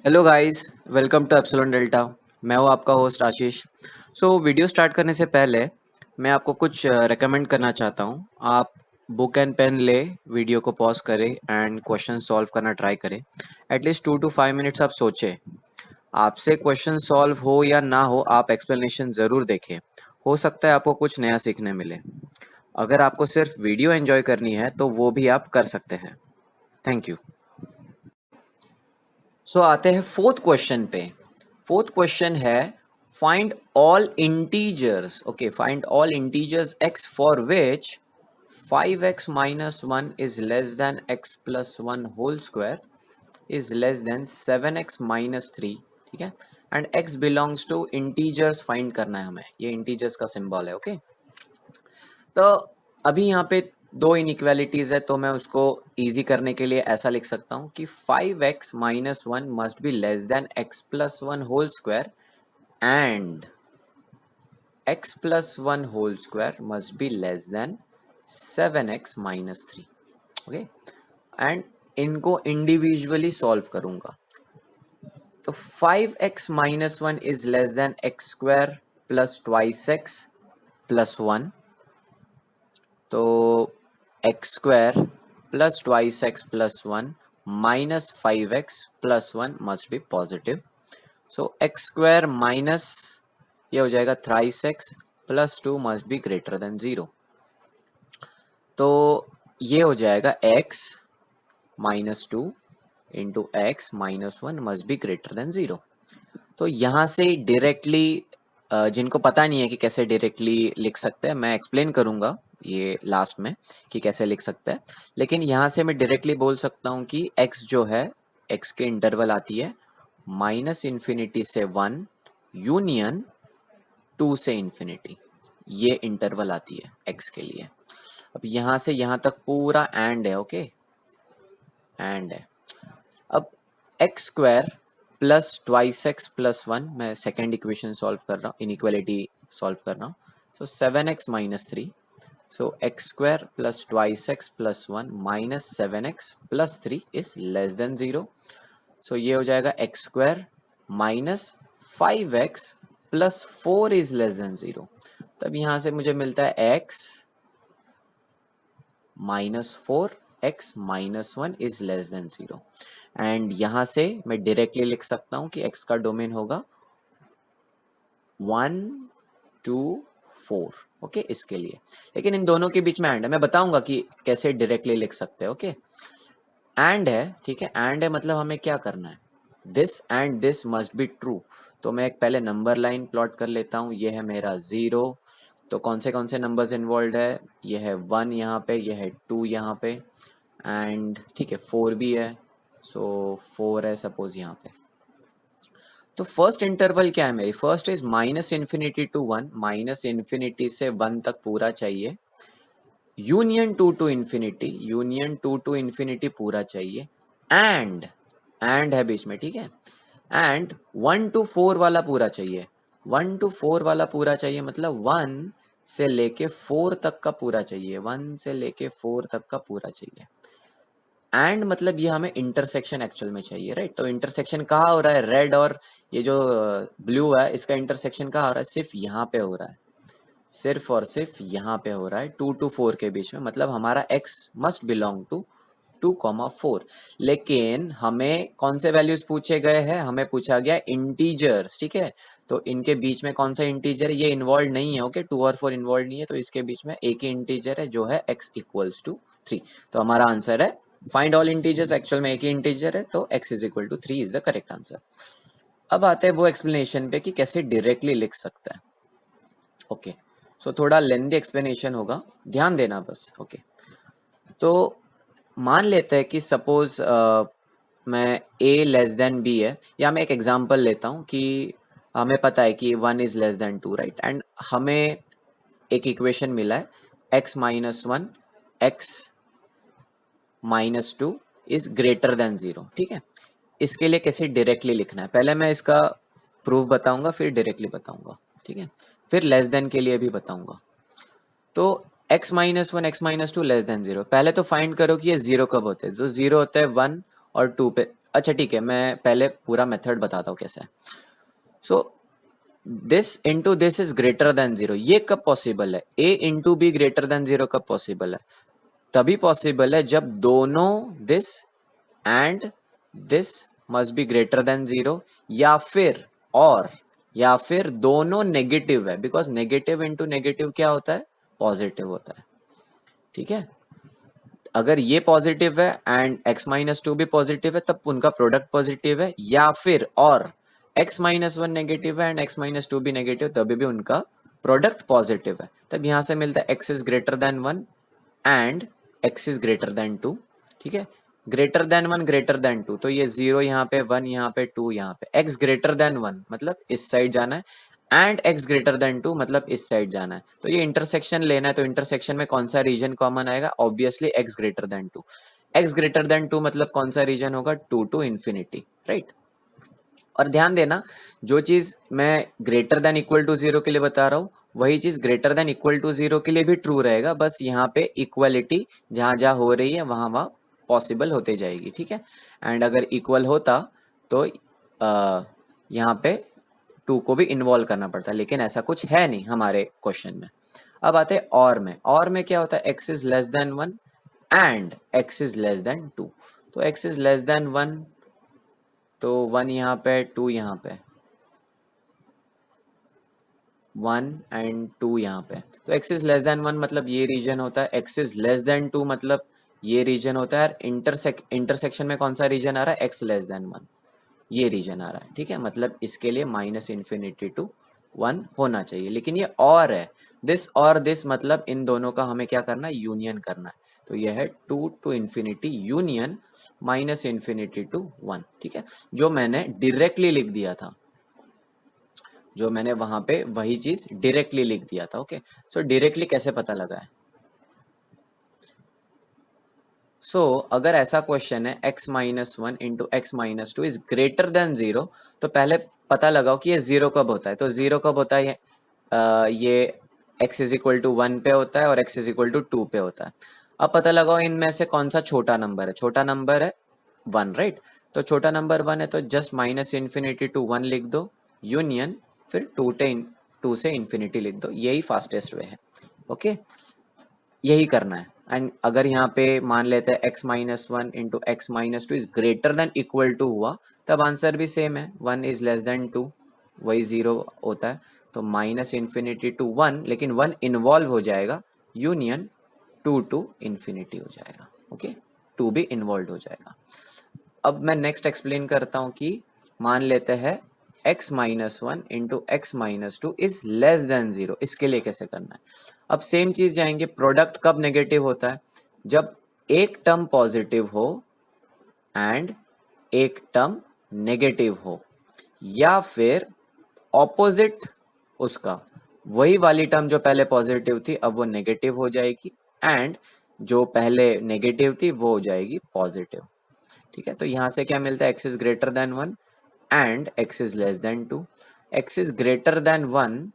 Hello guys, welcome to epsilon delta. मैं हूँ आपका होस्ट आशीष। वीडियो स्टार्ट करने से पहले मैं आपको कुछ रेकमेंड करना चाहता हूँ। आप बुक एंड पेन ले, वीडियो को पॉज करें एंड क्वेश्चन सॉल्व करना ट्राई करें। एटलीस्ट 2 to 5 मिनट्स आप सोचें। आपसे क्वेश्चन सॉल्व हो या ना हो, आप एक्सप्लेनेशन ज़रूर देखें। हो सकता है आपको कुछ नया सीखने मिले। अगर आपको सिर्फ वीडियो एंजॉय करनी है तो वो भी आप कर सकते हैं। Thank you. आते हैं फोर्थ क्वेश्चन पे। फोर्थ क्वेश्चन है find all integers. Okay, find all integers x for which 5x minus 1 is less than x plus 1 whole square is less than 7x minus 3। ठीक है, and x belongs to integers find करना है हमें। ये integers का symbol है। Okay, तो अभी यहाँ पे दो इनइक्वालिटीज है, तो मैं उसको इजी करने के लिए ऐसा लिख सकता हूँ कि 5x minus 1 must be less than x plus 1 whole square and x plus 1 whole square must be less than 7x minus 3। Okay, and इनको इंडिविजुअली सॉल्व करूंगा। तो 5x minus 1 is less than x square plus twice x plus 1। तो x square plus twice X plus 1 minus 5x plus 1 must be positive. So X square minus ये हो जाएगा thrice x plus 2 must be greater than 0। तो ये हो जाएगा x minus 2 into x minus 1 must be greater than 0। तो यहाँ से डायरेक्टली, जिनको पता नहीं है कि कैसे डायरेक्टली लिख सकते हैं, मैं एक्सप्लेन करूंगा ये लास्ट में कि कैसे लिख सकते हैं। लेकिन यहाँ से मैं डायरेक्टली बोल सकता हूँ कि x जो है, x के इंटरवल आती है माइनस इन्फिनिटी से 1 यूनियन 2 से इन्फिनिटी। ये इंटरवल आती है x के लिए। अब यहाँ से यहाँ तक पूरा एंड है। ओके, एंड है। अब x square plus twice X plus 1, मैं सेकेंड इक्वेशन सॉल्व कर रहा हूँ, इनइक्वालिटी सॉल्व कर रहा हूँ। सो 7x minus 3। So X square plus twice X plus 1 minus 7x plus 3 is less than 0। सो ये हो जाएगा x square minus 5x plus 4 is less than 0। तब यहाँ से मुझे मिलता है x minus 4 x minus 1 is less than 0। And यहां से मैं डायरेक्टली लिख सकता हूं कि x का डोमेन होगा 1 2 4। ओके, इसके लिए। लेकिन इन दोनों के बीच में एंड है, मैं बताऊंगा कि कैसे डायरेक्टली लिख सकते हैं। ओके, एंड है, ठीक है, एंड है मतलब हमें क्या करना है, this and this must be true. तो मैं एक पहले नंबर लाइन प्लॉट कर लेता हूँ। ये है मेरा 0। तो कौन से नंबर्स इन्वॉल्व है, ये है 1 यहाँ पे, ये है 2 यहाँ पे, एंड ठीक है 4 भी है। सो 4 है सपोज यहाँ पे। तो फर्स्ट इंटरवल क्या है मेरी, first is minus infinity to 1, minus infinity से 1 तक पूरा चाहिए, union 2 to infinity, union 2 to infinity पूरा चाहिए, एंड है बीच में, ठीक है, एंड 1 to 4 वाला पूरा चाहिए। 1 to 4 वाला पूरा चाहिए मतलब 1 से लेके 4 तक का पूरा चाहिए, 1 से लेके 4 तक का पूरा चाहिए। एंड मतलब ये हमें इंटरसेक्शन एक्चुअल में चाहिए, राइट। तो इंटरसेक्शन कहाँ हो रहा है, रेड और ये जो ब्लू है इसका इंटरसेक्शन कहाँ हो रहा है, सिर्फ यहाँ पे हो रहा है, सिर्फ और सिर्फ यहाँ पे हो रहा है 2 to 4 के बीच में। मतलब हमारा x मस्ट बिलोंग टू 2, 4। लेकिन हमें कौन से वैल्यूज पूछे गए हैं, हमें पूछा गया इंटीजर्स, ठीक है। तो इनके बीच में कौन सा इंटीजर ये इन्वॉल्व नहीं है। ओके, 2 और 4 इन्वॉल्व नहीं है, तो इसके बीच में एक ही इंटीजर है जो है x इक्वल्स टू 3। तो हमारा आंसर है फाइंड ऑल इंटीजर्स, एक्चुअल में एक ही इंटीजर है, तो x is equal to 3 is the correct answer. अब आते हैं वो एक्सप्लेनेशन पे कि कैसे डायरेक्टली लिख सकता है। ओके, सो थोड़ा लेंथी एक्सप्लेनेशन होगा, ध्यान देना बस। ओके, तो मान लेते हैं कि सपोज मैं a लेस देन b है, या मैं एक एग्जांपल लेता हूँ कि हमें पता है कि 1 is less then 2, right. And हमें एक इक्वेशन मिला है x minus 1 x minus 2 is greater than 0, ठीक है। इसके लिए कैसे डायरेक्टली लिखना है, पहले मैं इसका प्रूफ बताऊंगा, फिर डायरेक्टली बताऊंगा, ठीक है, फिर लेस देन के लिए भी बताऊंगा। तो x minus 1 x minus 2 less than 0, पहले तो फाइंड करो कि ये 0 कब होते हैं। जो 0 होता है 1 और 2 पे, अच्छा ठीक है, मैं पहले पूरा मेथड बताता हूँ कैसे है. So this into this is greater than zero, ये कब पॉसिबल है? A into B greater than zero कब पॉसिबल है? तभी पॉसिबल है जब दोनों this and this must be greater than zero, या फिर दोनों नेगेटिव है, बिकॉज नेगेटिव इंटू नेगेटिव क्या होता है? पॉजिटिव होता है. ठीक है, अगर ये पॉजिटिव है एंड x माइनस टू भी पॉजिटिव है तब उनका प्रोडक्ट पॉजिटिव है, या फिर और x माइनस वन नेगेटिव है एंड x माइनस टू भी नेगेटिव तभी भी उनका प्रोडक्ट पॉजिटिव है. तब यहां से मिलता है x is greater than one and x is greater than two. ठीक है, greater than one greater than two, तो ये जीरो यहाँ पे, वन यहाँ पे, टू यहाँ पे. x ग्रेटर देन वन मतलब इस साइड जाना है and x greater than two मतलब इस साइड जाना है. तो ये इंटरसेक्शन लेना है, तो इंटरसेक्शन में कौन सा रीजन कॉमन आएगा? Obviously x greater than two. x greater than two मतलब कौन सा रीजन होगा? Two to infinity, right. और ध्यान देना, जो चीज मैं greater than equal to zero के लिए बता रहा हूँ वही चीज greater than equal to zero के लिए भी ट्रू रहेगा, बस यहाँ पे इक्वलिटी जहां जहां हो रही है वहां वहां पॉसिबल होते जाएगी. ठीक है, एंड अगर इक्वल होता तो यहाँ पे टू को भी इन्वॉल्व करना पड़ता है, लेकिन ऐसा कुछ है नहीं हमारे क्वेश्चन में. अब आते हैं और में क्या होता है? x is less than one and x is less than two. तो x is less than one तो वन यहाँ पे, टू यहाँ पे, वन एंड टू यहाँ पे. तो x is less than one मतलब ये रीजन होता है, x is less than two मतलब ये रीजन होता है. इंटरसेक्शन में कौन सा रीजन आ रहा है? x लेस देन वन, ये रीजन आ रहा है. ठीक है, मतलब इसके लिए माइनस इन्फिनिटी टू वन होना चाहिए. लेकिन ये और है, दिस और दिस मतलब इन दोनों का हमें क्या करना है? यूनियन करना है. तो यह है two to infinity union minus infinity to one. ठीक है, जो मैंने डायरेक्टली लिख दिया था, जो मैंने वहां पे वही चीज डायरेक्टली लिख दिया था. ओके, सो डायरेक्टली कैसे पता लगा है? सो अगर ऐसा क्वेश्चन है x minus one into x minus two is greater than zero, तो पहले पता लगाओ कि ये जीरो कब होता है. तो जीरो कब होता है? ये x is equal to one पे होता है और x is equal to two पे होता है. अब पता लगाओ इनमें से कौन सा छोटा नंबर है. छोटा नंबर है वन, राइट. तो छोटा नंबर वन है तो just minus infinity to one लिख दो, यूनियन फिर टू से इन्फिनिटी लिख दो. यही फास्टेस्ट वे है. ओके, यही करना है. एंड अगर यहाँ पे मान लेते हैं x minus one into x minus two is greater than equal to हुआ, तब आंसर भी सेम है, one is less than two, वही जीरो होता है. तो माइनस इन्फिनिटी टू वन, लेकिन वन इन्वॉल्व हो जाएगा, यूनियन टू टू इन्फिनिटी हो जाएगा. ओके, टू भी इन्वॉल्व हो जाएगा. अब मैं नेक्स्ट एक्सप्लेन करता हूँ कि मान लेते हैं x minus one into x minus two is less than zero, इसके लिए कैसे करना है? अब सेम चीज जाएंगे, प्रोडक्ट कब नेगेटिव होता है? जब एक टर्म पॉजिटिव हो एंड एक टर्म नेगेटिव हो, या फिर ऑपोजिट उसका, वही वाली टर्म जो पहले पॉजिटिव थी अब वो नेगेटिव हो जाएगी एंड जो पहले नेगेटिव थी वो हो जाएगी पॉजिटिव. ठीक है, तो यहां से क्या मिलता है? x is greater than one and x is less than two. x is greater than one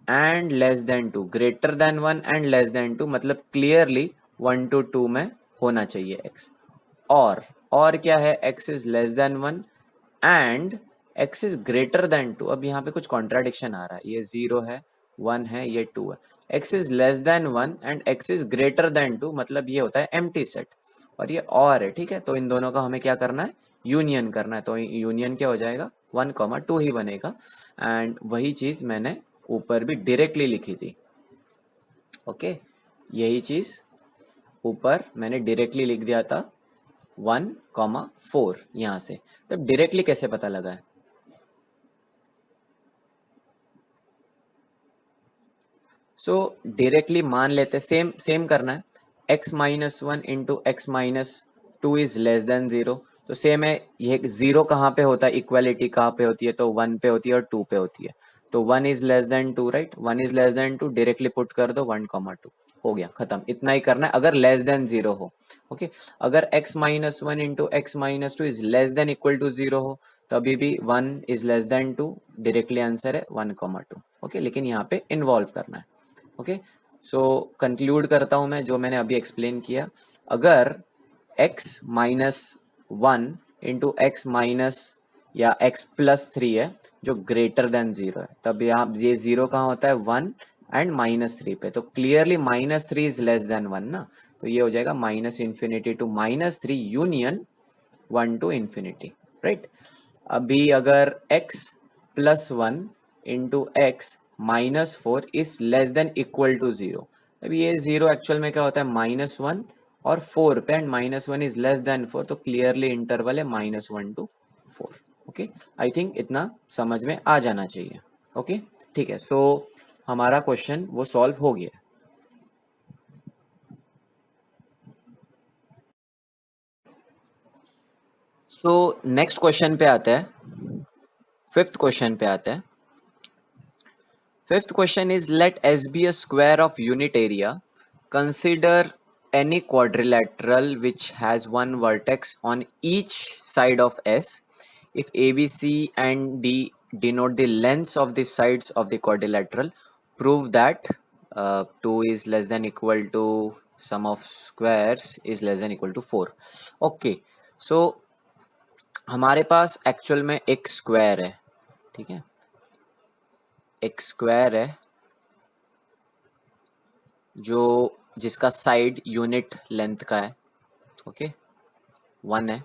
and less than two, greater than one and less than two मतलब क्लियरली वन टू टू में होना चाहिए x. और क्या है? x is less than one and x is greater than two. अब यहाँ पे कुछ कॉन्ट्राडिक्शन आ रहा है, ये जीरो है, वन है, ये टू है. x is less than one and x is greater than two मतलब ये होता है एम्प्टी सेट, और ये और है. ठीक है, तो इन दोनों का हमें क्या करना है? यूनियन करना है. तो यूनियन क्या हो जाएगा? वन कॉमा टू ही बनेगा. एंड वही चीज मैंने ऊपर भी डायरेक्टली लिखी थी. ओके, यही चीज ऊपर मैंने डायरेक्टली लिख दिया था, वन कॉमा फोर यहां से. तब डायरेक्टली कैसे पता लगा है? सो डायरेक्टली मान लेते, सेम सेम करना है, x minus one into x minus two is less than zero. तो सेम है, ये जीरो कहाँ पे होता है? इक्वालिटी कहाँ पे होती है? तो वन पे होती है और टू पे होती है. तो one is less than two, right. One is less than two, directly put कर दो वन कॉमा टू, हो गया, खत्म. इतना ही करना है अगर लेस देन जीरो हो. ओके, अगर x minus one into x minus two is less than equal to zero हो तभी भी one is less than two, directly answer है वन कॉमा टू. ओके, लेकिन यहाँ पे इन्वॉल्व करना है. ओके, सो कंक्लूड करता हूं मैं जो मैंने अभी एक्सप्लेन किया. अगर x minus 1 into x minus या x प्लस 3 है जो ग्रेटर देन 0 है, तब यहाँ ये 0 कहाँ होता है 1 एंड -3 पे, तो क्लियरली -3 इज लेस देन 1 ना, तो ये हो जाएगा -∞ to -3 union 1 to infinity, right. अभी अगर x plus 1 into x -4 is less than equal to 0, अभी ये 0 एक्चुअल में क्या होता है -1 और 4 पे, एंड -1 इज लेस देन 4, तो क्लियरली इंटरवल है -1 टू 4। ओके, आई थिंक इतना समझ में आ जाना चाहिए। ओके ठीक है, सो हमारा क्वेश्चन वो सॉल्व हो गया। सो नेक्स्ट क्वेश्चन पे आते हैं, फिफ्थ क्वेश्चन पे आते हैं। Fifth question is, let S be a square of unit area. Consider any quadrilateral which has one vertex on each side of S. If A, B, C and D denote the lengths of the sides of the quadrilateral, prove that 2 is less than equal to sum of squares is less than equal to 4. Okay, so हमारे पास actual में एक square है, ठीक है, एक square है जो जिसका साइड यूनिट लेंथ का है, ओके 1 है।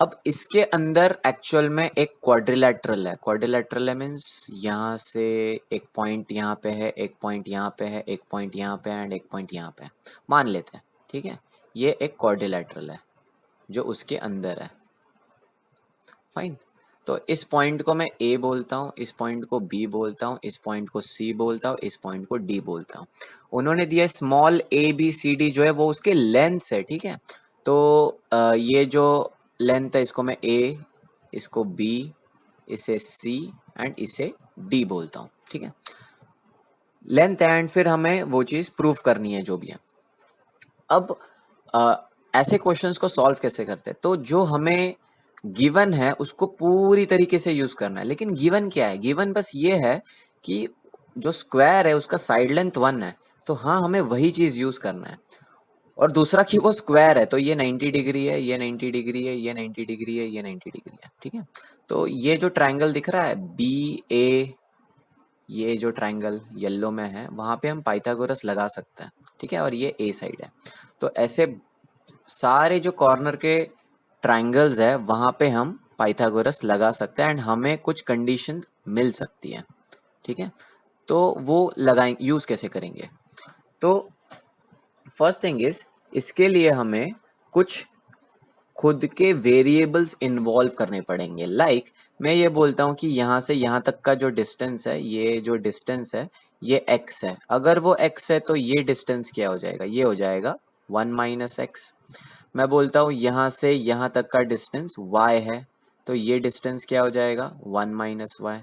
अब इसके अंदर एक्चुअल में एक क्वाड्रिलेटरल है, क्वाड्रिलेटरल है मीन्स यहाँ से एक पॉइंट यहाँ पे है, एक पॉइंट यहाँ पे है, एक पॉइंट यहाँ पे है एंड एक पॉइंट यहाँ पे है, मान लेते हैं, ठीक है, ये एक क्वाड्रिलेटरल है जो उसके अंदर है, फाइन। तो इस पॉइंट को मैं ए बोलता हूँ, इस पॉइंट को बी बोलता हूँ, इस पॉइंट को सी बोलता हूँ, इस पॉइंट को डी बोलता हूँ। उन्होंने दिया small a b c d जो है वो उसके लेंथ है, ठीक है, तो ये जो लेंथ है इसको मैं ए, इसको बी, इसे सी एंड इसे डी बोलता हूँ, ठीक है, लेंथ है, एंड फिर हमें वो चीज़ प्रूव करनी है जो भी है। अब ऐसे क्वेश्चंस को सॉल्व कैसे करते हैं, तो जो हमें गिवन है उसको पूरी तरीके से यूज करना है, लेकिन गिवन क्या है, गिवन बस ये है कि जो स्क्वायर है उसका साइड लेंथ 1 है, तो हाँ हमें वही चीज यूज करना है, और दूसरा कि वो स्क्वायर है, तो ये 90 डिग्री है, ये 90 डिग्री है, ये 90 डिग्री है, ये 90 डिग्री है, ठीक है। तो ये जो ट्रायंगल दिख रहा है बी ए, ये जो ट्रायंगल येलो में है वहां पे हम पाइथागोरस लगा सकते हैं, ठीक है, और ये ए साइड है, तो ऐसे सारे जो कॉर्नर के ट्रायंगल्स है वहां पे हम पाइथागोरस लगा सकते हैं एंड हमें कुछ कंडीशन मिल सकती है, ठीक है। तो वो लगाएंगे, यूज कैसे करेंगे, तो फर्स्ट थिंग इज इसके लिए हमें कुछ खुद के वेरिएबल्स इन्वॉल्व करने पड़ेंगे, लाइक मैं ये बोलता हूँ कि यहाँ से यहाँ तक का जो डिस्टेंस है, ये जो डिस्टेंस है ये x है, अगर वो x है तो ये डिस्टेंस क्या हो जाएगा, ये हो जाएगा 1 माइनस एक्स। मैं बोलता हूँ यहाँ से यहाँ तक का डिस्टेंस y है, तो ये डिस्टेंस क्या हो जाएगा 1 माइनस वाई।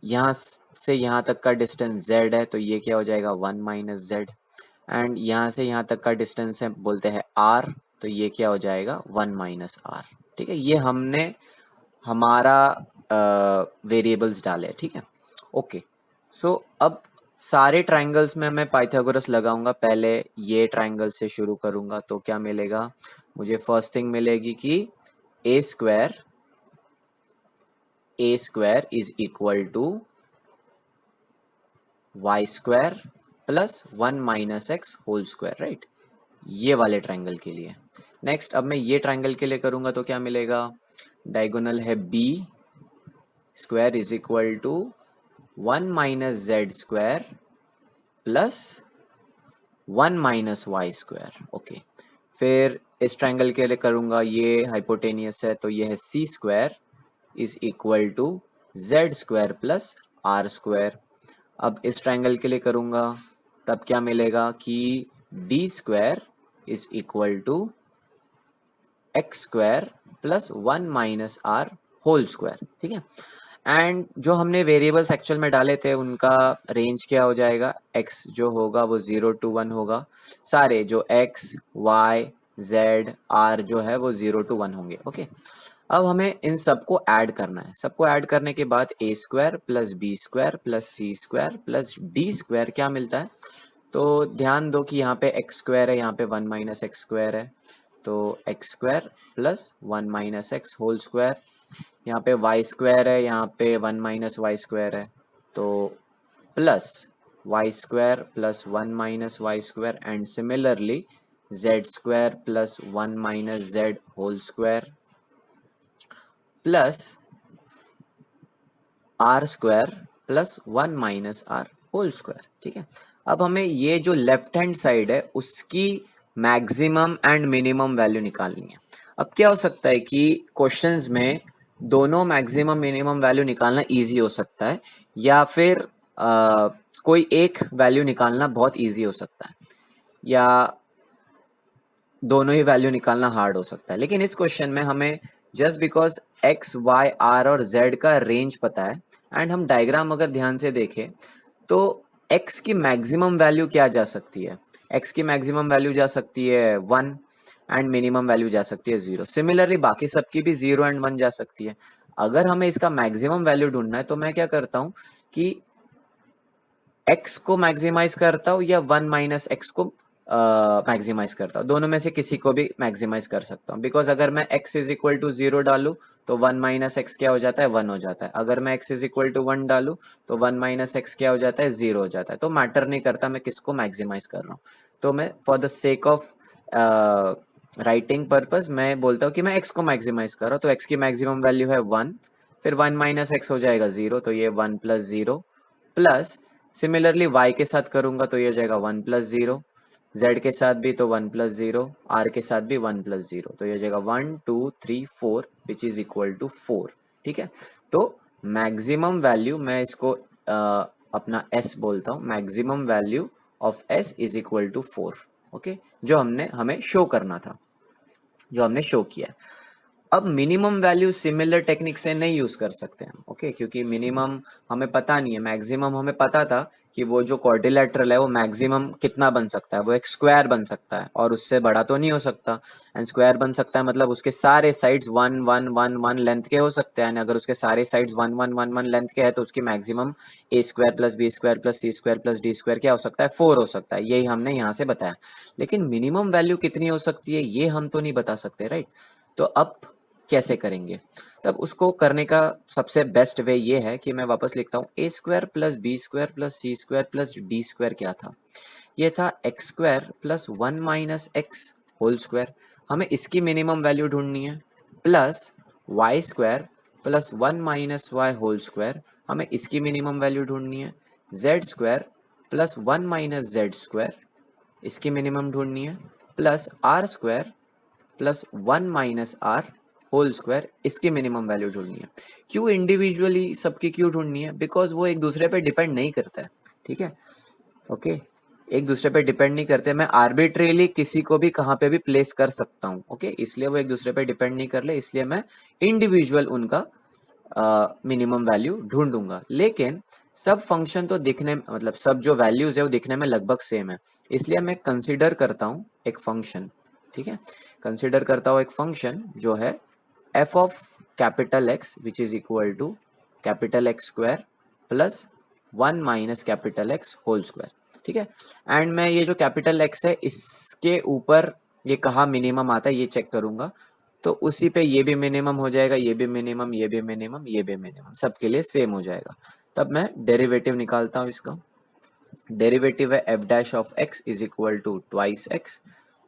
यहाँ से यहाँ तक का डिस्टेंस z है, तो ये क्या हो जाएगा 1 माइनस जेड। एंड यहाँ से यहाँ तक का डिस्टेंस है बोलते हैं r, तो ये क्या हो जाएगा 1 माइनस आर, ठीक है, ये हमने हमारा वेरिएबल्स डाले, ठीक है। ओके, सो अब सारे ट्रायंगल्स में मैं पाइथागोरस लगाऊंगा, पहले ये ट्रायंगल से शुरू करूंगा, तो क्या मिलेगा मुझे, फर्स्ट थिंग मिलेगी कि A square is equal to Y square plus 1 minus x whole square, right, ये वाले ट्रायंगल के लिए। नेक्स्ट अब मैं ये ट्रायंगल के लिए करूंगा तो क्या मिलेगा, डायगोनल है b square is equal to 1 minus Z square plus 1 minus y square, okay. फिर इस ट्रायंगल के लिए करूंगा, ये हाइपोटेनियस है, तो ये है C square is equal to Z square plus are square. अब इस ट्रायंगल के लिए करूंगा तब क्या मिलेगा कि d square is equal to x square plus 1 minus are whole square, ठीक है। एंड जो हमने वेरिएबल्स एक्चुअल में डाले थे उनका रेंज क्या हो जाएगा, x जो होगा वो 0 to 1 होगा, सारे जो x y z r जो है वो 0 to 1 होंगे, ओके। अब हमें इन सबको ऐड करना है, सबको ऐड करने के बाद A square plus B square plus C square plus D square क्या मिलता है, तो ध्यान दो कि यहाँ पे एक्स स्क्वायर है, यहाँ पे 1 माइनस एक्स स्क्वायर है, तो x square plus 1 minus x whole square, यहाँ पे वाई स्क्वायर है, यहाँ पे 1 माइनस वाई स्क्वायर है, तो plus Y square plus 1 minus y square, and similarly z square plus 1 minus z whole square plus are square plus 1 minus are whole square. ठीक है, अब हमें ये जो लेफ्ट हैंड साइड है उसकी मैक्सिमम एंड मिनिमम वैल्यू निकालनी है। अब क्या हो सकता है कि क्वेश्चंस में दोनों मैक्सिमम मिनिमम वैल्यू निकालना इजी हो सकता है, या फिर कोई एक वैल्यू निकालना बहुत इजी हो सकता है, या दोनों ही वैल्यू निकालना हार्ड हो सकता है। लेकिन इस क्वेश्चन में हमें just because x y r और जेड का रेंज पता है, एंड हम डायग्राम अगर ध्यान से देखें तो x की मैक्सिमम वैल्यू क्या जा सकती है, x की मैक्सिमम वैल्यू जा सकती है 1 एंड मिनिमम वैल्यू जा सकती है 0। सिमिलरली बाकी सबकी भी 0 एंड 1 जा सकती है। अगर हमें इसका मैक्सिमम वैल्यू ढूंढना है तो मैं क्या करता हूँ कि x को मैक्सिमाइज करता हूँ या 1 माइनस एक्स को मैक्सिमाइज करता हूँ, दोनों में से किसी को भी मैक्सिमाइज कर सकता हूँ। बिकॉज अगर मैं x इज इक्वल टू 0 डालू तो 1 माइनस एक्स क्या हो जाता है, 1 हो जाता है। अगर मैं x इज इक्वल टू 1 डालू तो 1 माइनस एक्स क्या हो जाता है, 0 हो जाता है। तो मैटर नहीं करता मैं किसको मैक्सिमाइज कर रहा हूँ। तो मैं for the sake of writing purpose मैं बोलता हूँ कि मैं x को मैक्सिमाइज कर रहा हूँ। तो x की मैक्सिमम वैल्यू है 1, फिर 1 माइनस एक्स हो जाएगा 0, तो ये 1 प्लस 0 प्लस सिमिलरली y के साथ करूंगा तो ये हो जाएगा 1 प्लस 0, z के साथ भी तो 1 प्लस 0, r के साथ भी 1 प्लस 0, तो ये हो जाएगा 1 2 3 4 विच इज इक्वल टू 4। ठीक है, तो मैक्सिमम वैल्यू मैं इसको अपना s बोलता हूँ, maximum value of s is equal to 4। Okay, जो हमें शो करना था, जो हमने शो किया। अब मिनिमम वैल्यू सिमिलर टेक्निक से नहीं यूज कर सकते हम, ओके, क्योंकि मिनिमम हमें पता नहीं है, मैक्सिमम हमें पता था कि वो जो क्वाड्रिलेटरल है वो मैक्सिमम कितना बन सकता है, वो एक स्क्वायर बन सकता है और उससे बड़ा तो नहीं हो सकता। एंड स्क्वायर बन सकता है मतलब उसके सारे साइड्स 1 1 1 1 लेंथ के हो सकते हैं, अगर उसके सारे साइड्स 1 1 1 1 लेंथ के हैं तो उसकी maximum A square plus B square plus C square plus D square क्या हो सकता है, 4 हो सकता है। यही हमने यहाँ से बताया। लेकिन मिनिमम वैल्यू कितनी हो सकती है ये हम तो नहीं बता सकते, राइट। तो अब कैसे करेंगे, तब उसको करने का सबसे बेस्ट वे ये है कि मैं वापस लिखता हूँ A square plus B square plus C square plus D square क्या था, ये था X square plus 1 minus x whole square. हमें इसकी मिनिमम वैल्यू ढूंढनी है, plus Y square plus 1 minus Y whole square, हमें इसकी मिनिमम वैल्यू ढूंढनी है। Z square plus 1 minus Z square, इसकी मिनिमम ढूंढनी है, plus are square plus 1 minus are whole square, इसकी मिनिमम वैल्यू ढूंढनी है। क्यों इंडिविजुअली सबकी क्यों ढूंढनी है, बिकॉज वो एक दूसरे पे डिपेंड नहीं करता है। ठीक है, ओके, एक दूसरे पे डिपेंड नहीं करते, मैं आर्बिट्रेली किसी को भी कहाँ पे भी प्लेस कर सकता हूँ। ओके, इसलिए वो एक दूसरे पे डिपेंड नहीं कर ले, इसलिए मैं इंडिविजुअल उनका मिनिमम वैल्यू ढूंढूंगा। लेकिन सब फंक्शन तो दिखने मतलब सब जो वैल्यूज है वो दिखने में लगभग सेम है, इसलिए मैं कंसिडर करता हूँ एक फंक्शन। ठीक है, कंसिडर करता हूँ एक फंक्शन जो है F of capital X which is equal to capital X square plus 1 minus capital X whole square. ठीक है, एंड मैं ये जो कैपिटल एक्स है इसके ऊपर ये कहाँ मिनिमम आता है ये चेक करूंगा, तो उसी पे ये भी मिनिमम हो जाएगा, ये भी मिनिमम, ये भी मिनिमम, ये भी मिनिमम, सबके लिए सेम हो जाएगा। तब मैं डेरिवेटिव निकालता हूँ इसका। डेरिवेटिव है F dash of X is equal to twice X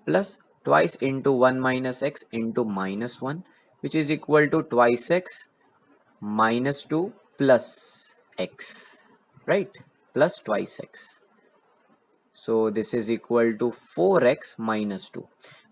plus twice into 1 minus X into minus 1 which is equal to twice X minus 2 plus X, right, plus twice X. So this is equal to 4x minus 2।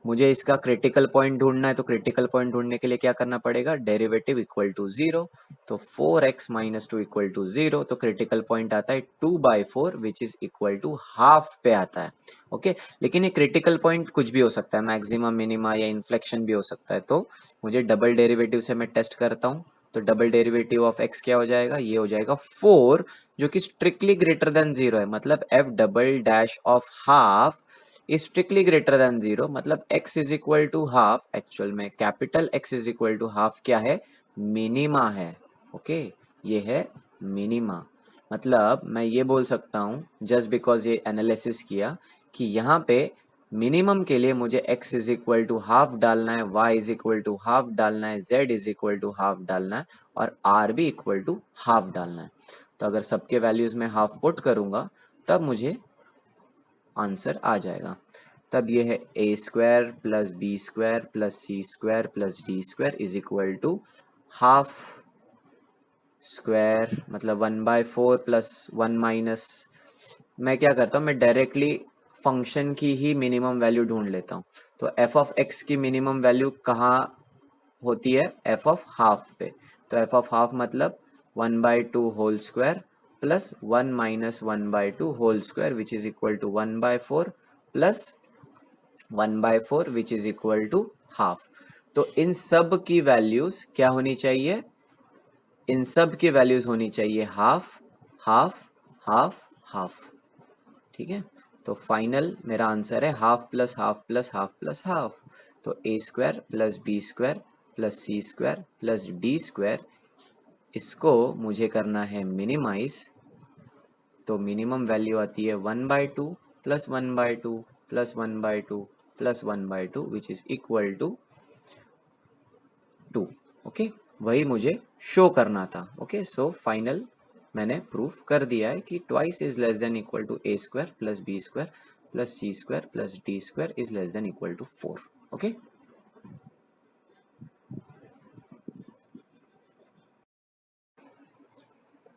मुझे इसका critical point ढूंढना है, तो critical point ढूंढने के लिए क्या करना पड़ेगा, डेरिवेटिव इक्वल टू 0। तो 4x माइनस 2 इक्वल टू 0, तो क्रिटिकल पॉइंट आता है 2/4 which is equal to half पे आता है। ओके, लेकिन ये क्रिटिकल पॉइंट कुछ भी हो सकता है, मैक्सिमम मिनिमा या इन्फ्लेक्शन भी हो सकता है। तो मुझे डबल डेरिवेटिव से मैं टेस्ट करता हूँ, तो डबल डेरिवेटिव ऑफ x क्या हो जाएगा, ये हो जाएगा 4, जो कि स्ट्रिक्टली ग्रेटर देन 0 है, मतलब f double dash of half is strictly greater than 0, मतलब x is equal to half, actual में capital x is equal to half क्या है, मिनिमा है। ओके, ये है मिनिमा। मतलब मैं ये बोल सकता हूँ जस्ट बिकॉज ये एनालिसिस किया कि यहाँ पे मिनिमम के लिए मुझे x is equal to half डालना है, y is equal to half डालना है, z is equal to half डालना है और r भी इक्वल टू हाफ डालना है। तो अगर सबके वैल्यूज में हाफ पुट करूंगा तब मुझे आंसर आ जाएगा। तब ये है a square plus B square plus C square plus D square is equal to half square मतलब 1/4 प्लस 1 माइनस, मैं क्या करता हूँ, मैं डायरेक्टली फंक्शन की ही मिनिमम वैल्यू ढूंढ लेता हूँ। तो एफ ऑफ एक्स की मिनिमम वैल्यू कहाँ होती है, एफ ऑफ हाफ पे। तो एफ ऑफ हाफ मतलब 1/2 whole square plus 1 minus 1/2 whole square which is equal to 1/4 plus 1/4 which is equal to half. तो इन सब की वैल्यूज क्या होनी चाहिए, इन सब की वैल्यूज होनी चाहिए हाफ हाफ हाफ हाफ। ठीक है, तो फाइनल मेरा आंसर है half plus half plus half plus half. तो A square plus B square plus C square plus D square, इसको मुझे करना है मिनिमाइज। तो मिनिमम वैल्यू आती है 1/2 plus 1/2 plus 1/2 plus 1/2 which is equal to 2। Okay, वही मुझे शो करना था। ओके, सो फाइनल मैंने प्रूफ कर दिया है कि twice is less than equal to A square plus B square plus C square plus D square is less than equal to 4। Okay,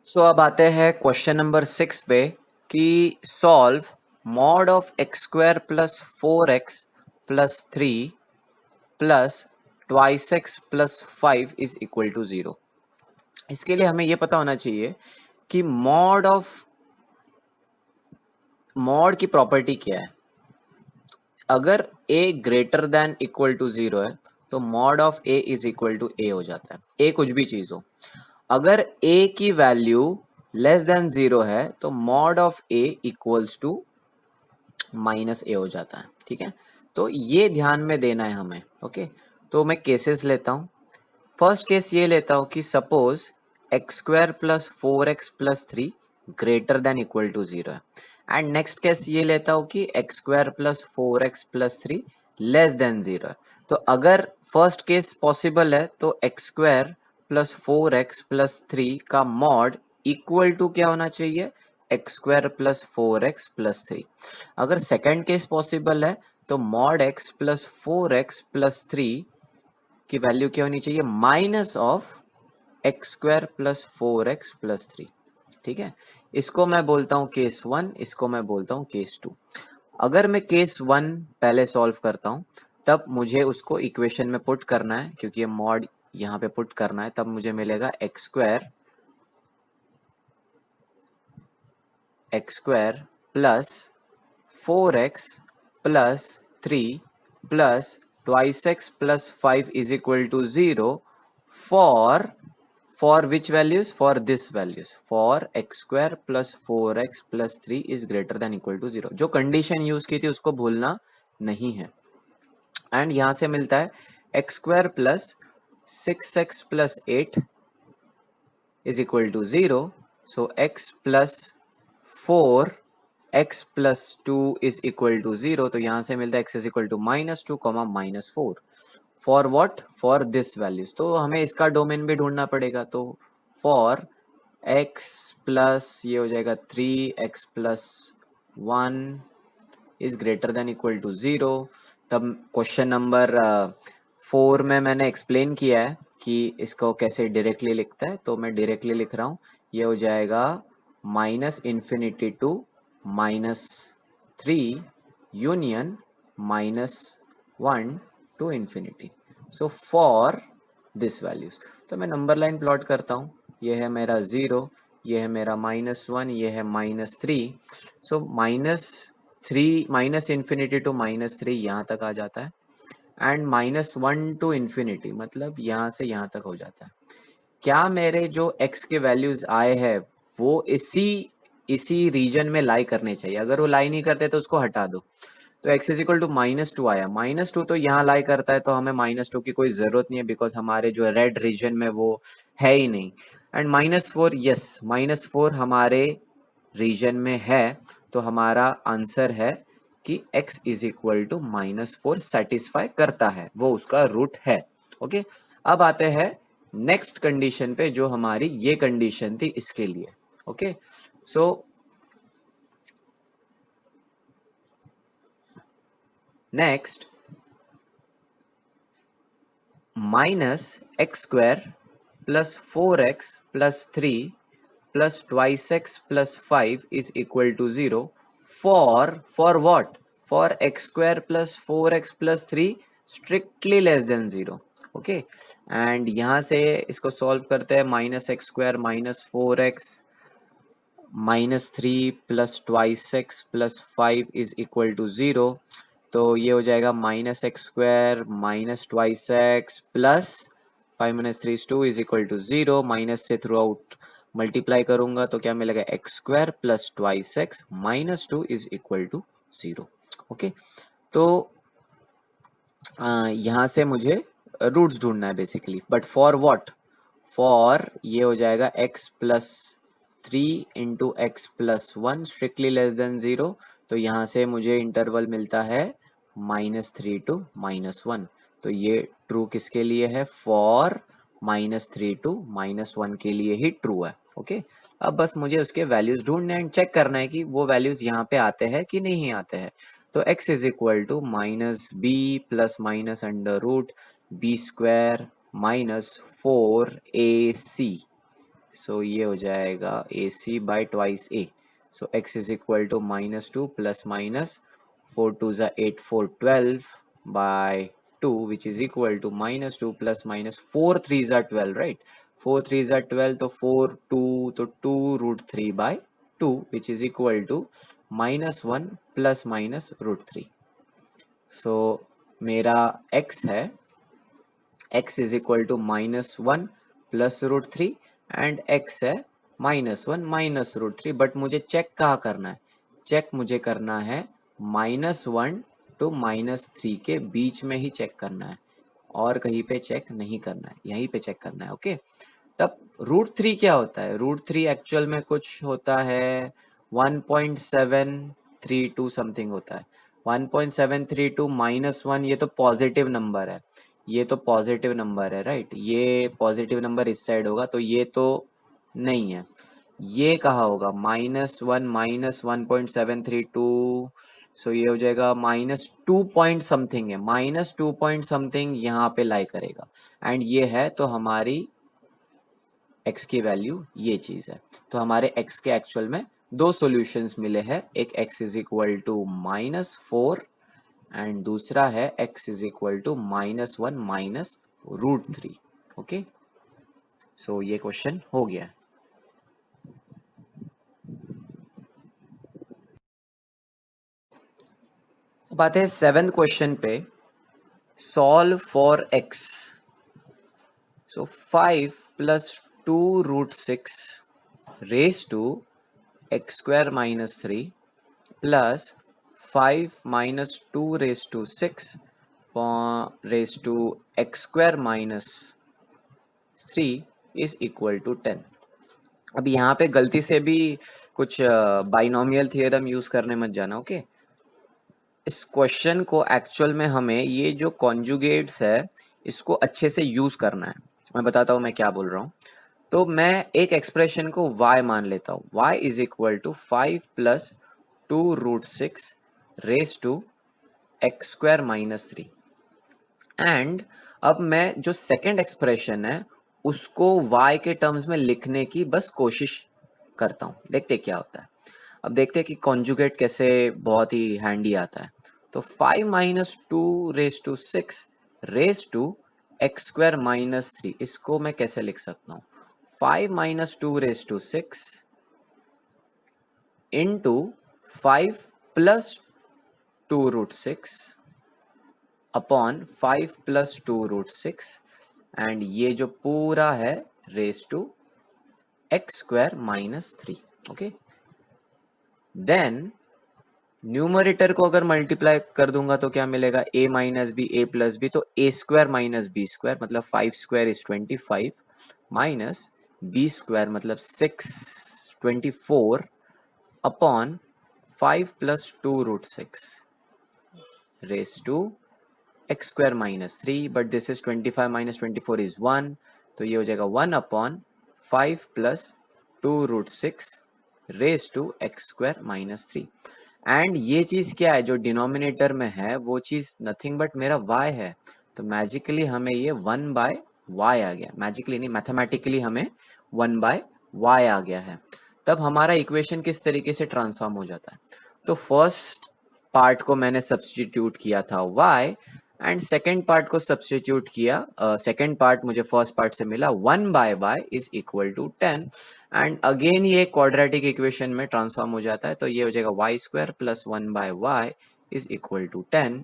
so अब आते हैं क्वेश्चन नंबर 6 पे कि solve mod of X square plus 4x plus 3 plus twice X plus 5 is equal to 0। इसके लिए हमें यह पता होना चाहिए कि मॉड की प्रॉपर्टी क्या है। अगर a greater than equal to 0 है तो mod of a is equal to a हो जाता है, a कुछ भी चीज हो। अगर a की वैल्यू लेस देन 0 है तो mod of a equals to minus a हो जाता है। ठीक है, तो ये ध्यान में देना है हमें। ओके, तो मैं केसेस लेता हूँ। फर्स्ट केस ये लेता हूँ कि suppose X square plus 4x plus 3 greater than equal to 0 है। एंड नेक्स्ट केस ये लेता हूँ कि X square plus 4x plus 3 less than 0 है। तो अगर फर्स्ट केस पॉसिबल है तो x square plus 4x plus 3 का मॉड इक्वल टू क्या होना चाहिए, x square plus 4x plus 3। अगर सेकेंड केस पॉसिबल है तो mod x plus 4x plus 3 की वैल्यू क्या होनी चाहिए, minus of X square plus 4x plus 3। ठीक है, इसको मैं बोलता हूं केस 1, इसको मैं बोलता हूं केस 2। अगर मैं केस 1 पहले सॉल्व करता हूं तब मुझे उसको इक्वेशन में पुट करना है, क्योंकि ये मॉड यहां पे पुट करना है। तब मुझे मिलेगा X square plus 4x plus 3 plus twice X plus 5 is equal to 0 for which values, for this values, for x square plus 4x plus 3 is greater than equal to 0। जो condition use की थी उसको भूलना नहीं है। And यहां से मिलता है X square plus 6x plus 8 is equal to 0। So x plus 4x plus 2 is equal to 0। तो यहां से मिलता है x is equal to -2 -4 for what, for this values. तो हमें इसका डोमेन भी ढूंढना पड़ेगा। तो फॉर x प्लस ये हो जाएगा 3x plus 1 is greater than equal to 0। तब क्वेश्चन नंबर 4 में मैंने एक्सप्लेन किया है कि इसको कैसे डायरेक्टली लिखता है। तो मैं डायरेक्टली लिख रहा हूँ, ये हो जाएगा -infinity to -3 union -1 to infinity. So for this values, तो मैं नंबर लाइन प्लॉट करता हूँ। ये है मेरा 0, ये है मेरा -1, ये है -3। सो -3 माइनस इन्फिनिटी टू -3 यहाँ तक आ जाता है। एंड -1 टू इन्फिनिटी मतलब यहाँ से यहाँ तक हो जाता है। क्या मेरे जो x के वैल्यूज आए हैं वो इसी रीजन में लाई करने चाहिए। अगर वो लाई नहीं करते तो उसको हटा दो। तो x इज इक्वल टू -2 आया, -2 तो यहाँ लाई करता है तो हमें -2 की कोई जरूरत नहीं है, बिकॉज हमारे जो रेड रीजन में वो है ही नहीं। एंड -4, यस -4 हमारे रीजन में है। तो हमारा आंसर है कि x is equal to -4 satisfy करता है, वो उसका रूट है। ओके, अब आते हैं नेक्स्ट कंडीशन पे, जो हमारी ये कंडीशन थी इसके लिए। Okay, so next -x² plus 4x plus 3 plus twice x plus 5 is equal to 0 for what? For x square plus 4x plus 3 strictly less than 0. Okay, and यहां से इसको सॉल्व करते हैं। -x² -4x -3 plus twice X plus 5 is equal to 0, तो ये हो जाएगा -x² minus twice X plus 5 - 3 is 2 is equal to 0। Minus से थ्रू आउट मल्टीप्लाई करूंगा तो क्या मिलेगा, x² plus twice X -2 is equal to 0। Okay, तो यहाँ से मुझे रूट्स ढूंढना है basically, but for what? For ये हो जाएगा x plus 3 into x plus 1 strictly less than 0, तो यहाँ से मुझे इंटरवल मिलता है -3 to -1, तो ये ट्रू किसके लिए है? फॉर -3 to -1 के लिए ही ट्रू है। ओके, अब बस मुझे उसके वैल्यूज ढूंढने एंड चेक करना है कि वो वैल्यूज यहाँ पे आते हैं कि नहीं आते हैं। तो x इज इक्वल टू -b plus minus under root b² -4ac, सो ये हो जाएगा ac बाई ट्वाइस a। सो x is equal to -2 plus minus 4 2 ज़ा 8 4 12 by 2 which is equal to -2 plus minus 4 3 ज़ा 12, राइट? 4 3 ज़ा 12, तो 4 2 तो 2√3 by 2 which is equal to -1 plus minus √3। So मेरा x है, x is equal to -1 plus √3 and x है -1 minus √3, but मुझे check कहाँ करना है? चेक मुझे करना है -1 to -3 के बीच में ही चेक करना है, और कहीं पे चेक नहीं करना है, यहीं पे चेक करना है। ओके, तब √3 क्या होता है? √3 एक्चुअल में कुछ होता है 1.732 समथिंग होता है। 1.732 -1, ये तो पॉजिटिव नंबर है, ये तो पॉजिटिव नंबर है, राइट? ये पॉजिटिव नंबर इस साइड होगा, तो ये तो नहीं है। ये कहाँ होगा? -1 -1.732, सो ये हो जाएगा -2 पॉइंट समथिंग है, -2 पॉइंट समथिंग यहाँ पे लाई करेगा, एंड ये है तो हमारी x की वैल्यू ये चीज है। तो हमारे x के एक्चुअल में दो सॉल्यूशंस मिले हैं, एक x is equal to -4 and दूसरा है x is equal to -1 minus √3। Okay, so ये क्वेश्चन हो गया। अब आते हैं 7th क्वेश्चन पे, solve for x। So 5 plus 2√6 raise to x² -3 plus 5 minus 2 raised to 6 raised to x² -3 is equal to 10। अब यहाँ पे गलती से भी कुछ बाइनोमियल थियरम यूज करने मत जाना। ओके, इस क्वेश्चन को एक्चुअल में हमें ये जो कॉन्जुगेट्स है इसको अच्छे से यूज करना है। मैं बताता हूँ मैं क्या बोल रहा हूँ। तो मैं एक एक्सप्रेशन को y मान लेता हूँ, y is equal to 5 plus 2√6 raise to x² -3, and अब मैं जो सेकेंड एक्सप्रेशन है उसको y के टर्म्स में लिखने की बस कोशिश करता हूँ, देखते क्या होता है। अब देखते हैं कि कॉन्जुगेट कैसे बहुत ही हैंडी आता है। तो 5 minus 2 raise to 6 raise to x² -3, इसको मैं कैसे लिख सकता हूँ? 5 minus 2 raise to 6 into 5 plus 2√6 upon 5 plus 2√6, and ये जो पूरा है raise to x² -3। Okay, then numerator को अगर मल्टीप्लाई कर दूंगा तो क्या मिलेगा? a minus B a plus B, तो a² माइनस b² मतलब 5² इज 25 माइनस b² मतलब 6 24 upon 5 plus 2√6, raise to x square minus 3, but this is 25 minus 24 is 1, तो ये हो जाएगा 1/5 plus 2√6 raise to x square minus 3। And ये चीज़ क्या है जो डिनोमिनेटर में है, वो चीज़ नथिंग बट मेरा y है, तो मैजिकली हमें ये 1/y आ गया, मैजिकली नहीं मैथमेटिकली हमें 1/y आ गया है। तब हमारा इक्वेशन किस तरीके से ट्रांसफॉर्म हो जाता है, तो फर्स्ट पार्ट को मैंने सब्सटीट्यूट किया था y, एंड सेकेंड पार्ट को सब्सटीट्यूट किया, सेकेंड पार्ट मुझे फर्स्ट पार्ट से मिला 1/y is equal to 10, and again ये क्वाड्रेटिक इक्वेशन में ट्रांसफॉर्म हो जाता है, तो ये हो जाएगा Y square plus 1/y is equal to 10।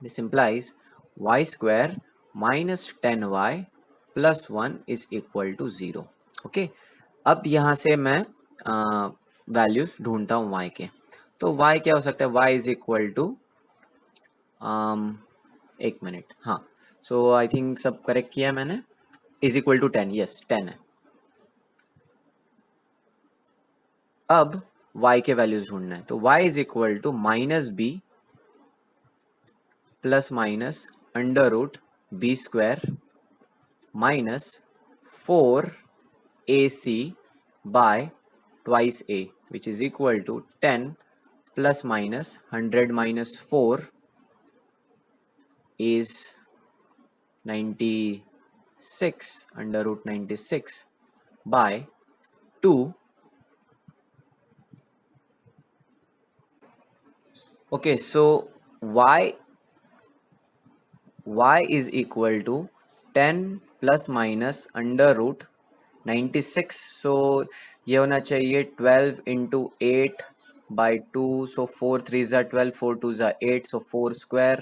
This implies Y square minus 10y plus 1 is equal to 0। Okay, अब यहाँ से मैं वैल्यूज ढूंढता हूँ y के, तो y क्या हो सकता है, y इज इक्वल टू एक मिनट, हाँ, सो आई थिंक सब करेक्ट किया मैंने, इज इक्वल टू 10, यस 10 है। अब y के वैल्यूज ढूंढना है, तो y is equal to minus B plus minus under root B square minus 4ac by twice a which is equal to 10 plus minus 100 minus 4 is 96 under root 96 by 2। Okay, so y is equal to 10 plus minus under root 96, so ये होना चाहिए 12 into 8 by 2, so 4 3s are 12, 4 2s are 8, so 4 square,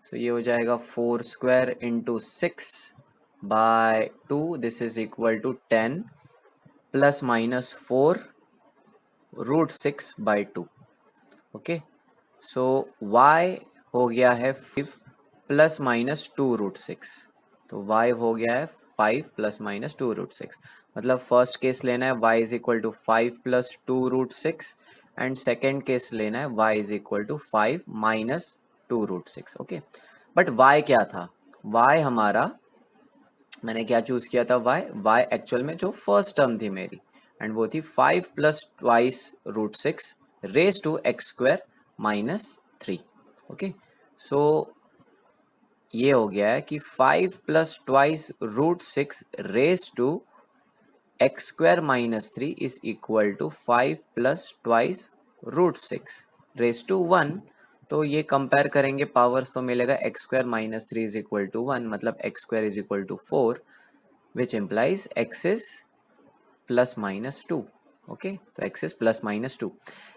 so ये हो जाएगा 4 square into 6 by 2, this is equal to 10 plus minus 4 root 6 by 2। Okay, so y हो गया है 5 plus minus 2√6, तो y हो गया है 5 प्लस माइनस 2√6, मतलब फर्स्ट केस लेना है y is equal to 5 plus 2√6, and second case लेना है y is equal to 5 minus 2√6। Okay, but y क्या था, y हमारा, मैंने क्या चूज किया था, y एक्चुअल में जो फर्स्ट टर्म थी मेरी, एंड वो थी 5 plus twice root 6 raise to x square minus 3। Okay, so ये हो गया है कि 5 plus twice root 6 raise to x square minus 3 is equal to 5 plus twice root 6 raise to 1, तो ये कंपेयर करेंगे पावर्स तो मिलेगा X square minus 3 is equal to 1, मतलब X square is equal to 4, which implies x is plus minus 2। Okay, तो x is plus minus 2।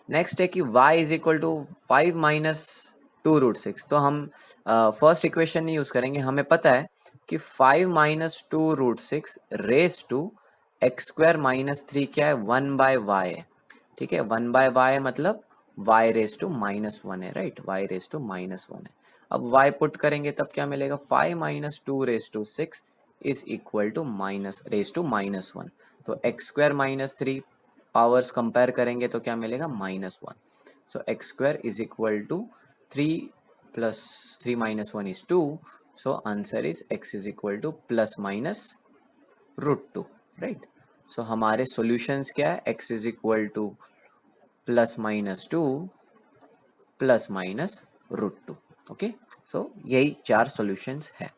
Next है कि y is equal to 5 minus 2√6, तो हम फर्स्ट इक्वेशन नहीं use करेंगे, हमें पता है कि 5 minus 2√6 raise to x square minus 3 क्या है, 1/y है, ठीक है, 1/y मतलब y रेस टू माइनस 1 है, right, y raise to minus 1 है। अब y पुट करेंगे तब क्या मिलेगा, 5 minus 2 raise to 6 is equal to minus raise to minus 1, तो x square minus 3 powers compare करेंगे तो क्या मिलेगा, -1, so X square is equal to 3 plus 3 minus 1 is 2, so answer is x is equal to plus minus √2, right. So हमारे solutions क्या है, x is equal to plus minus 2 plus minus √2। Okay, so यही 4 solutions है।